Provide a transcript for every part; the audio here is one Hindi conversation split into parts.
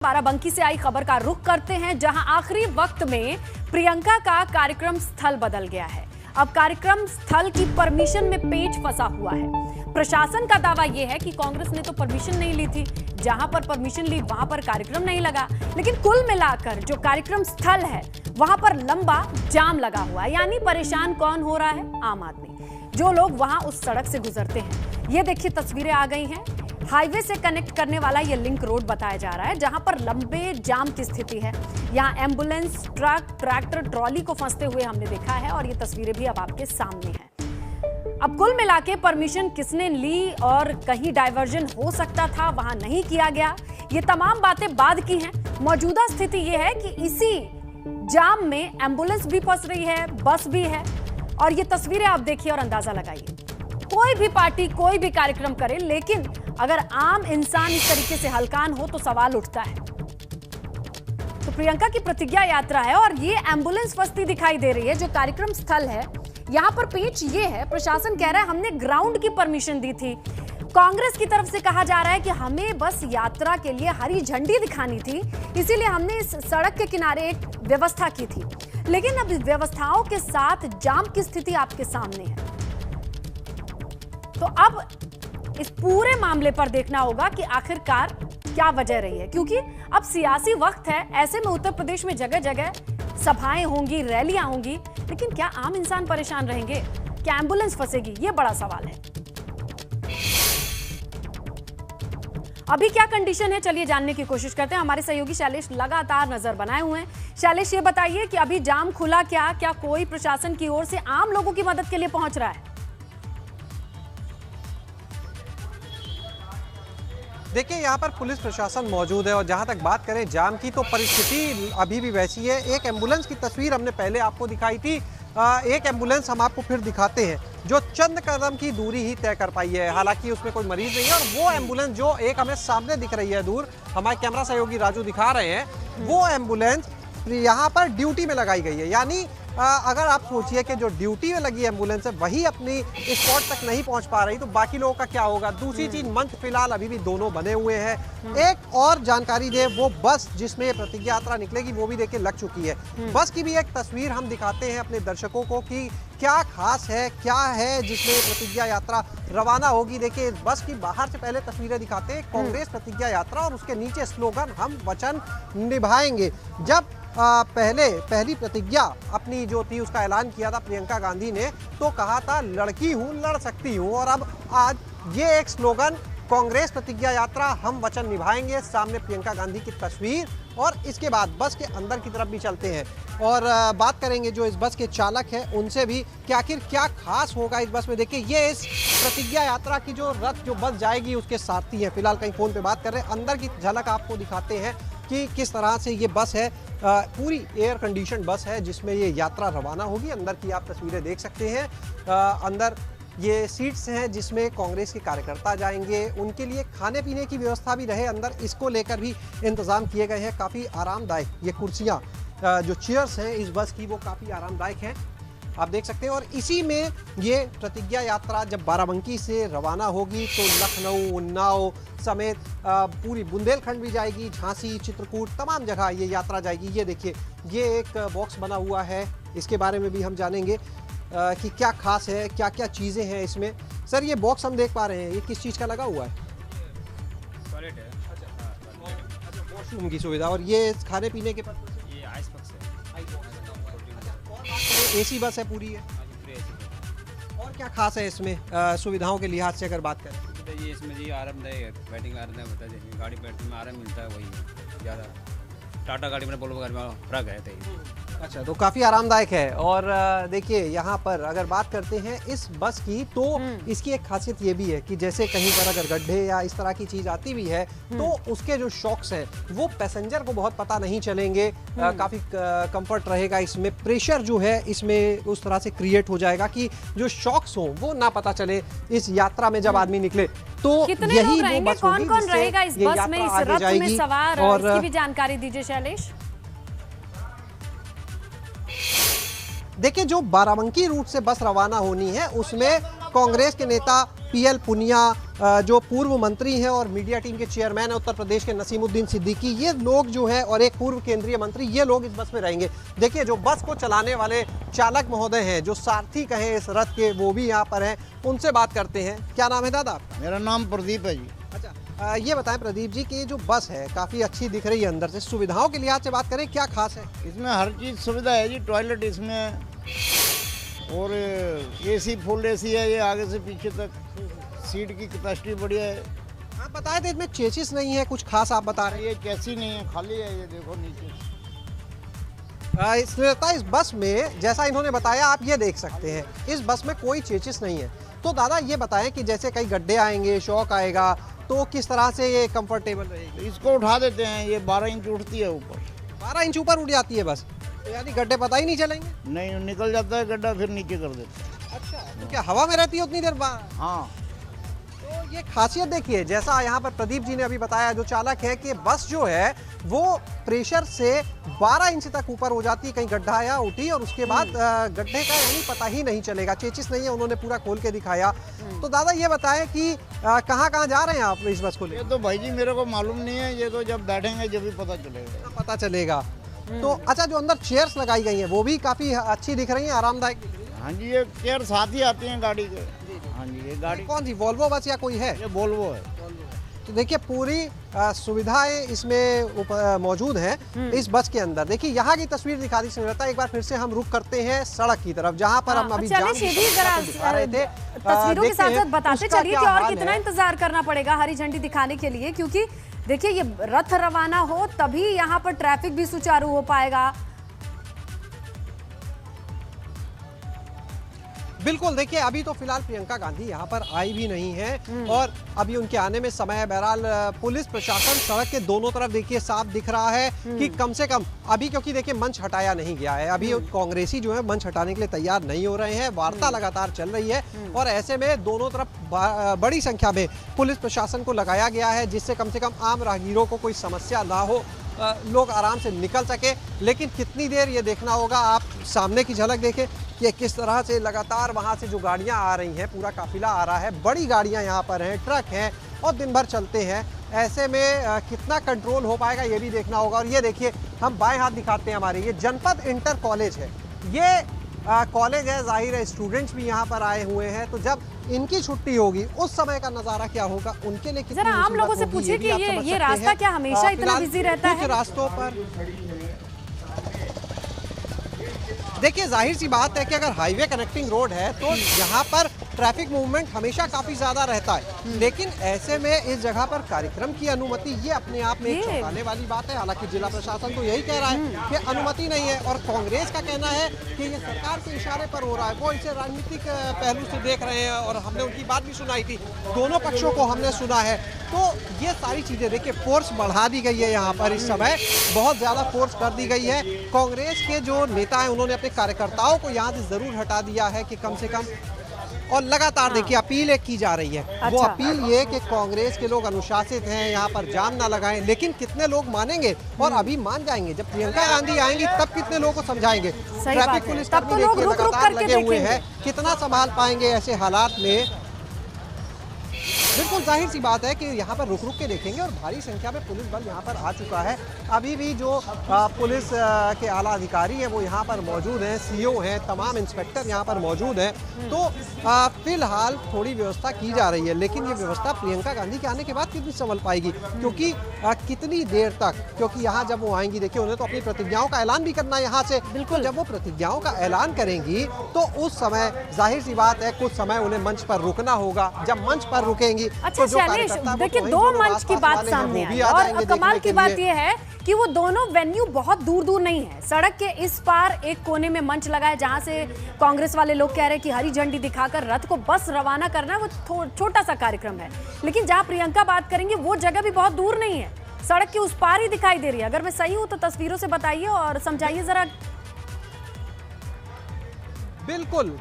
बाराबंकी से आई खबर का रुख करते हैं, जहां आखिरी वक्त में प्रियंका का कार्यक्रम स्थल बदल गया है। अब कार्यक्रम स्थल की परमिशन में पेच फंसा हुआ है। प्रशासन का दावा यह है कि कांग्रेस ने तो परमिशन नहीं ली थी, जहां पर परमिशन ली वहां पर कार्यक्रम नहीं लगा। लेकिन कुल मिलाकर जो कार्यक्रम स्थल है वहां पर लंबा जाम लगा हुआ है। यानी परेशान कौन हो रहा है? आम आदमी, जो लोग वहां उस सड़क से गुजरते हैं। ये देखिए तस्वीरें आ गई हैं। हाईवे से कनेक्ट करने वाला ये लिंक रोड बताया जा रहा है, जहां पर लंबे जाम की स्थिति है। यहां एम्बुलेंस, ट्रक, ट्रैक्टर, ट्रॉली को फंसते हुए हमने देखा है और ये तस्वीरें भी अब आपके सामने हैं। अब कुल मिला के परमिशन किसने ली और कहीं डायवर्जन हो सकता था, वहां नहीं किया गया, ये तमाम बातें बाद की हैं। मौजूदा स्थिति ये है कि इसी जाम में एम्बुलेंस भी फंस रही है, बस भी है। और ये तस्वीरें आप देखिए और अंदाजा लगाइए। कोई भी पार्टी कोई भी कार्यक्रम करे, लेकिन अगर आम इंसान इस तरीके से हलकान हो तो सवाल उठता है। तो प्रियंका की प्रतिज्ञा यात्रा है और ये एम्बुलेंस फंसती दिखाई दे रही है। जो कार्यक्रम स्थल है यहां पर पेच ये है, प्रशासन कह रहा है हमने ग्राउंड की परमिशन दी थी। कांग्रेस की तरफ से कहा जा रहा है कि हमें बस यात्रा के लिए हरी झंडी दिखानी थी, इसीलिए हमने इस सड़क के किनारे एक व्यवस्था की थी। लेकिन अब व्यवस्थाओं के साथ जाम की स्थिति आपके सामने है। तो अब इस पूरे मामले पर देखना होगा कि आखिरकार क्या वजह रही है, क्योंकि अब सियासी वक्त है। ऐसे में उत्तर प्रदेश में जगह जगह सभाएं होंगी, रैलियां होंगी, लेकिन क्या आम इंसान परेशान रहेंगे? क्या एम्बुलेंस फंसेगी? ये बड़ा सवाल है। अभी क्या कंडीशन है, चलिए जानने की कोशिश करते हैं। हमारे सहयोगी शैलेश लगातार नजर बनाए हुए हैं। शैलेश, ये बताइए कि अभी जाम खुला क्या कोई प्रशासन की ओर से आम लोगों की मदद के लिए पहुंच रहा है? देखिए, यहाँ पर पुलिस प्रशासन मौजूद है और जहाँ तक बात करें जाम की, तो परिस्थिति अभी भी वैसी है। एक एम्बुलेंस की तस्वीर हमने पहले आपको दिखाई थी, एक एम्बुलेंस हम आपको फिर दिखाते हैं जो चंद कदम की दूरी ही तय कर पाई है। हालांकि उसमें कोई मरीज नहीं है। और वो एम्बुलेंस जो एक हमें सामने दिख रही है दूर, हमारे कैमरा सहयोगी राजू दिखा रहे हैं, वो एम्बुलेंस यहाँ पर ड्यूटी में लगाई गई है। यानी अगर आप सोचिए कि जो ड्यूटी में लगी एम्बुलेंस है वही अपनी स्पॉट तक नहीं पहुंच पा रही, तो बाकी लोगों का क्या होगा? दूसरी चीज, मंच फिलहाल अभी भी दोनों बने हुए हैं। एक और जानकारी दे, वो बस जिसमें प्रतिज्ञा यात्रा निकलेगी वो भी देखिए लग चुकी है। बस की भी एक तस्वीर हम दिखाते हैं अपने दर्शकों को कि क्या खास है, क्या है जिसमें प्रतिज्ञा यात्रा रवाना होगी। देखिए, बस की बाहर से पहले तस्वीरें दिखाते हैं, कांग्रेस प्रतिज्ञा यात्रा, और उसके नीचे स्लोगन हम वचन निभाएंगे। जब पहली प्रतिज्ञा अपनी जो थी उसका ऐलान किया था प्रियंका गांधी ने, तो कहा था लड़की हूं, लड़ सकती हूं। और अब आज ये एक स्लोगन, कांग्रेस प्रतिज्ञा यात्रा हम वचन निभाएंगे, सामने प्रियंका गांधी की तस्वीर। और इसके बाद बस के अंदर की तरफ भी चलते हैं और बात करेंगे जो इस बस के चालक हैं उनसे भी कि आखिर क्या खास होगा इस बस में। देखिए, ये इस प्रतिज्ञा यात्रा की जो रथ जो बस जाएगी उसके साथी हैं। फिलहाल कहीं फोन पे बात कर रहे हैं। अंदर की झलक आपको दिखाते हैं कि किस तरह से ये बस है। पूरी एयर कंडीशन बस है जिसमें ये यात्रा रवाना होगी। अंदर की आप तस्वीरें देख सकते हैं। अंदर ये सीट्स हैं जिसमें कांग्रेस के कार्यकर्ता जाएंगे, उनके लिए खाने पीने की व्यवस्था भी रहे अंदर, इसको लेकर भी इंतजाम किए गए हैं। काफ़ी आरामदायक ये कुर्सियाँ, जो चेयर्स हैं इस बस की, वो काफ़ी आरामदायक हैं, आप देख सकते हैं। और इसी में ये प्रतिज्ञा यात्रा जब बाराबंकी से रवाना होगी तो लखनऊ, उन्नाव समेत पूरी बुंदेलखंड भी जाएगी, झांसी, चित्रकूट, तमाम जगह ये यात्रा जाएगी। ये देखिए, ये एक बॉक्स बना हुआ है, इसके बारे में भी हम जानेंगे कि क्या खास है, क्या क्या चीज़ें हैं इसमें। सर, ये बॉक्स हम देख पा रहे हैं, ये किस चीज़ का लगा हुआ है? टॉयलेट है। अच्छा, वॉशरूम की सुविधा। और ये खाने पीने के पर्पज से ये आइस बॉक्स है। एसी बस है पूरी है। और क्या खास है इसमें सुविधाओं के लिहाज से अगर बात करें? तो ये इसमें जी आरामदायक है, बैटिंग आरामदायक होता है। जैसे गाड़ी बैठने में आराम मिलता है, वही ज़्यादा टाटा गाड़ी में, बोलो गाड़ी में फर्क है। अच्छा, तो काफ़ी आरामदायक है। और देखिए, यहाँ पर अगर बात करते हैं इस बस की, तो इसकी एक खासियत ये भी है कि जैसे कहीं पर अगर गड्ढे या इस तरह की चीज़ आती भी है तो उसके जो शॉक्स हैं वो पैसेंजर को बहुत पता नहीं चलेंगे। काफ़ी कंफर्ट रहेगा इसमें। प्रेशर जो है इसमें उस तरह से क्रिएट हो जाएगा कि जो शॉक्स हों वो ना पता चले इस यात्रा में जब आदमी निकले। तो यही वो बस होगी कौन रहेगा इस बस में, इस रथ में सवार, और इसकी भी जानकारी दीजिए शैलेश। देखिए, जो बाराबंकी रूट से बस रवाना होनी है उसमें कांग्रेस के नेता पीएल पुनिया जो पूर्व मंत्री हैं और मीडिया टीम के चेयरमैन है उत्तर प्रदेश के नसीमुद्दीन सिद्दीकी, ये लोग जो है और एक पूर्व केंद्रीय मंत्री, ये लोग इस बस में रहेंगे। देखिए जो बस को चलाने वाले चालक महोदय हैं, जो सारथी कहें इस रथ के, वो भी यहाँ पर हैं, उनसे बात करते हैं। क्या नाम है दादा आपका? मेरा नाम प्रदीप है जी। अच्छा, ये बताएं प्रदीप जी कि जो बस है काफ़ी अच्छी दिख रही है अंदर से, सुविधाओं के लिहाज से बात करें क्या खास है? इसमें हर चीज़ सुविधा है जी, टॉयलेट इसमें और एसी फुल एसी है, ये आगे से पीछे तक, सीट की कैपेसिटी बढ़िया है। आप बताए थे इसमें चेचिस नहीं है, कुछ खास आप बता रहे हैं? ये कैसी नहीं है, खाली है, ये देखो नीचे। इस बस में जैसा इन्होंने बताया आप ये देख सकते हैं, इस बस में कोई चेचिस नहीं है। तो दादा ये बताएं कि जैसे कई गड्ढे आएंगे, शॉक आएगा, तो किस तरह से ये कंफर्टेबल रहेगी? इसको उठा देते हैं, ये 12 इंच उठती है ऊपर। 12 इंच ऊपर उठ जाती है बस, तो यानी गड्ढे पता ही नहीं चलेंगे? नहीं, निकल जाता है गड्ढा, फिर नीचे कर देते हैं। अच्छा, तो क्या हवा में रहती है उतनी देर बाद? हाँ, तो ये खासियत देखिए, जैसा यहाँ पर प्रदीप जी ने अभी बताया, जो चालक है, कि बस जो है वो प्रेशर से 12 इंच तक ऊपर हो जाती है, कहीं गड्ढा आया उठी और उसके बाद गड्ढे का यानी पता ही नहीं चलेगा। चेचिस नहीं है, उन्होंने पूरा खोल के दिखाया। तो दादा ये बताएं कि कहाँ कहाँ जा रहे हैं आप इस बस को ये तो भाई जी मेरे को मालूम नहीं है, ये तो जब बैठेंगे जब भी पता चलेगा। पता चलेगा। तो अच्छा, जो अंदर चेयर्स लगाई गई हैं वो भी काफ़ी अच्छी दिख रही हैं, आरामदायक दिख रही हैं। हाँ जी, ये चेयर साथ ही आती हैं गाड़ी के। हाँ जी, ये गाड़ी कौन सी, वोल्वो बस या कोई है? ये वोल्वो है। तो देखिए पूरी सुविधाएं इसमें मौजूद हैं इस बस के अंदर। देखिए यहाँ की तस्वीर दिखा दी सुनीता, एक बार फिर से हम रुक करते हैं सड़क की तरफ, जहाँ पर हम अभी जाम दिखा रहे थे। तस्वीरों के साथ साथ बताते चलिए कि और कितना इंतजार करना पड़ेगा हरी झंडी दिखाने के लिए, क्योंकि देखिए ये रथ रवाना हो तभी यहाँ पर ट्रैफिक भी सुचारू हो पाएगा। बिल्कुल, देखिए अभी तो फिलहाल प्रियंका गांधी यहाँ पर आई भी नहीं है और अभी उनके आने में समय है। बहरहाल पुलिस प्रशासन सड़क के दोनों तरफ देखिए साफ दिख रहा है कि कम से कम अभी, क्योंकि देखिए मंच हटाया नहीं गया है, अभी कांग्रेसी जो है मंच हटाने के लिए तैयार नहीं हो रहे हैं, वार्ता लगातार चल रही है और ऐसे में दोनों तरफ बड़ी संख्या में पुलिस प्रशासन को लगाया गया है, जिससे कम से कम आम राहगीरों को कोई समस्या ना हो, लोग आराम से निकल सके। लेकिन कितनी देर ये देखना होगा। आप सामने की झलक देखें कि किस तरह से लगातार वहाँ से जो गाड़ियाँ आ रही हैं, पूरा काफिला आ रहा है, बड़ी गाड़ियाँ यहाँ पर हैं, ट्रक हैं और दिन भर चलते हैं। ऐसे में कितना कंट्रोल हो पाएगा ये भी देखना होगा। और ये देखिए हम बाएं हाथ दिखाते हैं हमारे, ये जनपद इंटर कॉलेज है, ये कॉलेज है, जाहिर है स्टूडेंट्स भी यहाँ पर आए हुए हैं। तो जब इनकी छुट्टी होगी उस समय का नज़ारा क्या होगा, उनके लिए कितनी जरा आम लोगों से पूछिए कि ये रास्ता क्या हमेशा इतना बिजी रहता है? रास्तों पर देखिए जाहिर सी बात है कि अगर हाईवे कनेक्टिंग रोड है तो यहाँ पर ट्रैफिक मूवमेंट हमेशा काफी ज्यादा रहता है, लेकिन ऐसे में इस जगह पर कार्यक्रम की अनुमति, ये अपने आप में एक चौंकाने वाली बात है। हालांकि जिला प्रशासन तो यही कह रहा है कि अनुमति नहीं है और कांग्रेस का कहना है कि ये सरकार के इशारे पर हो रहा है, वो इसे राजनीतिक पहलू से देख रहे हैं और हमने उनकी बात भी सुनाई थी, दोनों पक्षों को हमने सुना है। तो ये सारी चीजें देखिए, फोर्स बढ़ा दी गई है यहाँ पर, इस समय बहुत ज्यादा फोर्स कर दी गई है। कांग्रेस के जो नेता हैं उन्होंने अपने कार्यकर्ताओं को यहाँ से जरूर हटा दिया है कि कम से कम, और लगातार देखिए अपील की जा रही है। अच्छा। वो अपील ये कि कांग्रेस के लोग अनुशासित हैं, यहाँ पर जाम ना लगाएं, लेकिन कितने लोग मानेंगे और अभी मान जाएंगे जब प्रियंका गांधी आएंगी तब कितने लोगों को समझाएंगे। ट्रैफिक पुलिस तब तो लोग रुक रुक करके लगे हुए देखेंगे। हैं, कितना संभाल पाएंगे ऐसे हालात में। बिल्कुल जाहिर सी बात है कि यहाँ पर रुक रुक के देखेंगे और भारी संख्या में पुलिस बल यहाँ पर आ चुका है। अभी भी जो पुलिस के आला अधिकारी हैं वो यहाँ पर मौजूद हैं, सीओ हैं, तमाम इंस्पेक्टर यहाँ पर मौजूद हैं। तो फिलहाल थोड़ी व्यवस्था की जा रही है, लेकिन ये व्यवस्था प्रियंका गांधी के आने के बाद कितनी संभल पाएगी, क्योंकि कितनी देर तक, क्योंकि यहाँ जब वो आएंगी देखिए उन्हें तो अपनी प्रतिज्ञाओं का ऐलान भी करना है यहाँ से। बिल्कुल, जब वो प्रतिज्ञाओं का ऐलान करेंगी तो उस समय जाहिर सी बात है कुछ समय उन्हें मंच पर रुकना होगा। जब मंच पर रुकेंगी अच्छा शैलेश, देखिए दो मंच की बात सामने आई और कमाल की बात यह है कि वो दोनों वेन्यू बहुत दूर दूर नहीं है। सड़क के इस पार एक कोने में मंच लगा है जहां से कांग्रेस वाले लोग कह रहे हैं कि हरी झंडी दिखाकर रथ को बस रवाना करना है, वो छोटा सा कार्यक्रम है। लेकिन जहां प्रियंका बात करेंगे वो जगह भी बहुत दूर नहीं है, सड़क के उस पार ही दिखाई दे रही है। अगर मैं सही हूं तो तस्वीरों से बताइए और समझाइए जरा। बिल्कुल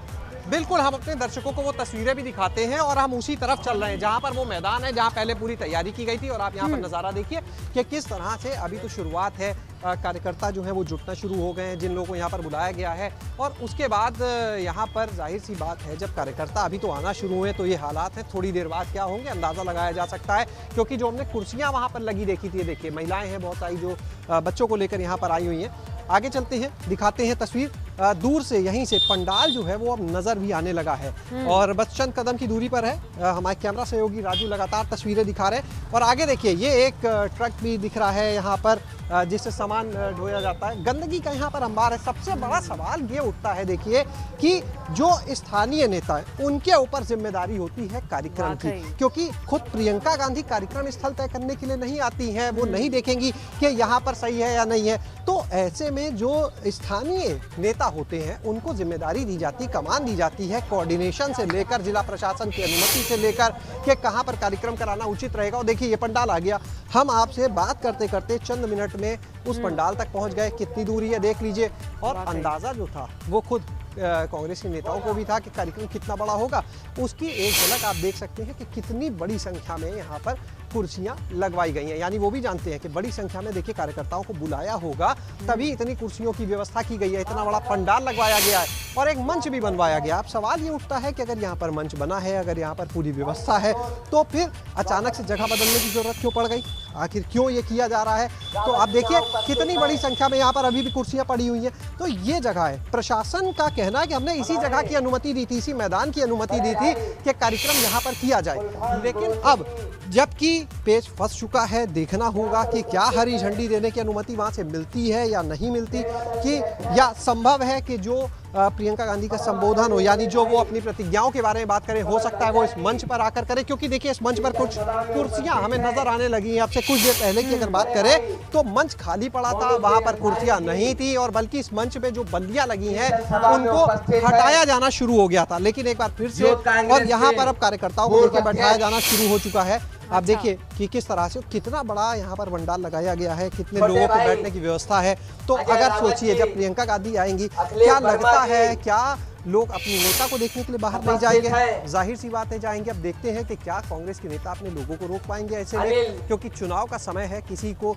बिल्कुल, हम अपने दर्शकों को वो तस्वीरें भी दिखाते हैं और हम उसी तरफ चल रहे हैं जहां पर वो मैदान है जहां पहले पूरी तैयारी की गई थी। और आप यहां पर नज़ारा देखिए कि किस तरह से अभी तो शुरुआत है, कार्यकर्ता जो है वो जुटना शुरू हो गए हैं, जिन लोगों को यहाँ पर बुलाया गया है। और उसके बाद यहाँ पर जाहिर सी बात है, जब कार्यकर्ता अभी तो आना शुरू हुए तो ये हालात है, थोड़ी देर बाद क्या होंगे अंदाज़ा लगाया जा सकता है। क्योंकि जो हमने कुर्सियाँ वहाँ पर लगी देखी थी, देखिए महिलाएँ हैं बहुत सारी जो बच्चों को लेकर यहाँ पर आई हुई हैं। आगे चलते हैं, दिखाते हैं तस्वीर दूर से। यहीं से पंडाल जो है वो अब नज़र भी आने लगा है और बस चंद कदम की दूरी पर है। हमारे कैमरा सहयोगी राजू लगातार तस्वीरें दिखा रहे हैं। और आगे देखिए, ये एक ट्रक भी दिख रहा है यहाँ पर जिससे सामान ढोया जाता है। गंदगी का यहाँ पर अंबार है। सबसे बड़ा सवाल ये उठता है देखिए कि जो स्थानीय नेता है उनके ऊपर जिम्मेदारी होती है कार्यक्रम की, क्योंकि खुद प्रियंका गांधी कार्यक्रम स्थल तय करने के लिए नहीं आती हैं। वो नहीं देखेंगी कि यहाँ पर सही है या नहीं है। तो ऐसे में जो स्थानीय नेता होते हैं उनको जिम्मेदारी दी जाती, कमान दी जाती है, कोऑर्डिनेशन से लेकर जिला प्रशासन की अनुमति से लेकर कि कहाँ पर कार्यक्रम कराना उचित रहेगा। और देखिए, ये पंडाल आ गया। हम आपसे बात करते करते चंद मिनट में उस पंडाल तक पहुंच गए। कितनी दूरी है देख लीजिए। और अंदाजा जो था वो खुद कांग्रेस के नेताओं को भी था कि कार्यक्रम कितना बड़ा होगा। उसकी एक झलक आप देख सकते हैं कि कितनी बड़ी संख्या में यहाँ पर कुर्सियां लगवाई गई हैं। यानी वो भी जानते हैं कि बड़ी संख्या में देखिए कार्यकर्ताओं को बुलाया होगा, तभी इतनी कुर्सियों की व्यवस्था की गई है, इतना बड़ा पंडाल लगवाया गया है और एक मंच भी बनवाया गया। अब सवाल ये उठता है कि अगर यहाँ पर मंच बना है, अगर यहाँ पर पूरी व्यवस्था है, तो फिर अचानक से जगह बदलने की जरूरत क्यों पड़ गई? आखिर क्यों ये किया जा रहा है? तो आप देखिए कितनी बड़ी संख्या में यहाँ पर अभी भी कुर्सियां पड़ी हुई हैं। तो ये जगह है, प्रशासन का कहना है कि हमने इसी जगह की अनुमति दी थी, इसी मैदान की अनुमति दी थी कि कार्यक्रम यहाँ पर किया जाए। लेकिन अब जबकि पेच फंस चुका है, देखना होगा कि क्या हरी झंडी देने की अनुमति वहां से मिलती है या नहीं मिलती, कि या संभव है कि जो प्रियंका गांधी का संबोधन हो, यानी जो वो अपनी प्रतिज्ञाओं के बारे में बात करें, हो सकता है वो इस मंच पर आकर करे। क्योंकि देखिए, इस मंच पर कुछ कुर्सियां हमें नजर आने लगी हैं। आपसे कुछ देर पहले की अगर बात करें तो मंच खाली पड़ा था, वहां पर कुर्सियां नहीं थी और बल्कि इस मंच पे जो बल्लियां लगी हैं उनको हटाया जाना शुरू हो गया था। लेकिन एक बार फिर से और यहाँ पर अब कार्यकर्ताओं को लेकर बैठाया जाना शुरू हो चुका है। आप देखिए कि किस तरह से कितना बड़ा यहाँ पर पंडाल लगाया गया है, कितने लोगों को बैठने की व्यवस्था है। तो अगर सोचिए, जब प्रियंका गांधी आएंगी, क्या लगता है क्या लोग अपनी नेता को देखने के लिए बाहर नहीं जाएंगे? जाहिर सी बात है जाएंगे। अब देखते हैं कि क्या कांग्रेस के नेता अपने लोगों को रोक पाएंगे ऐसे में, क्योंकि चुनाव का समय है, किसी को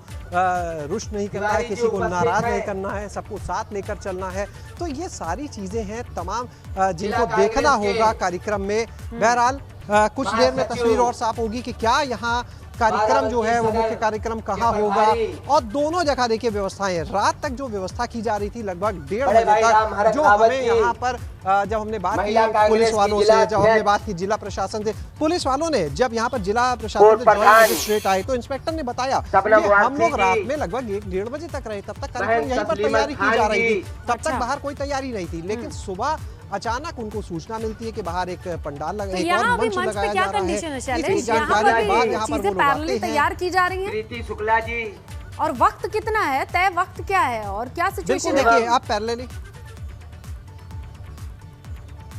रुष्ट नहीं करना है, किसी को नाराज नहीं करना है, सबको साथ लेकर चलना है। तो ये सारी चीजें हैं तमाम जिनको देखना होगा कार्यक्रम में। बहरहाल कुछ देर में तस्वीर और साफ होगी कि क्या यहाँ कार्यक्रम जो है वो मुख्य कार्यक्रम कहाँ होगा। और दोनों जगह देखिए व्यवस्थाएं, रात तक जो व्यवस्था की जा रही थी लगभग 1:30 बजे तक, जो हमें यहाँ पर जब हमने बात की पुलिस वालों से, जब हमने बात की जिला प्रशासन से, पुलिस वालों ने जब यहाँ पर जिला प्रशासन से जॉइंट मजिस्ट्रेट आए तो इंस्पेक्टर ने बताया कि हम लोग रात में लगभग 1-1:30 बजे तक रहे, तब तक कार्यक्रम यहीं पर तैयारी की जा रही थी, तब तक बाहर कोई तैयारी नहीं थी। लेकिन सुबह अचानक उनको सूचना मिलती है कि बाहर एक पंडाल लगा, एक और मंच लगाया जा रहा है। इसकी जानकारी के बाद यहाँ पर वो लोग आते हैं। तैयार की जा रही है। प्रीति शुक्ला जी, और वक्त कितना है तय, वक्त क्या है और क्या सिचुएशन है? देखिए आप पैरेलली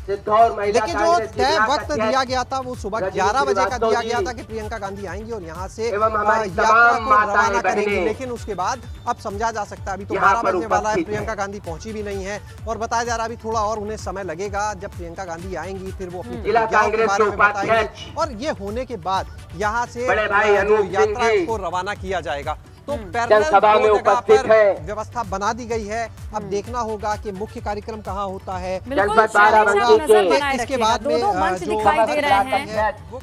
देखिए, जो तय वक्त दिया गया था वो सुबह 11 बजे का दिया गया था कि प्रियंका गांधी आएंगी और यहाँ से यात्रा को रवाना करेंगी। लेकिन उसके बाद अब समझा जा सकता है अभी तो 12 बजने वाला है, प्रियंका गांधी पहुंची भी नहीं है और बताया जा रहा है अभी थोड़ा और उन्हें समय लगेगा। जब प्रियंका गांधी आएंगी फिर वो अपनी प्रतिज्ञाओं के बारे में बताएंगी और ये होने के बाद यहाँ से यात्रा को रवाना किया जाएगा। तो जनसभा में उपस्थित है, व्यवस्था बना दी गई है। अब देखना होगा कि मुख्य कार्यक्रम कहाँ होता है। जनपद बाराबंकी के इसके बाद में दो मंच दिखाई दे रहे हैं। वो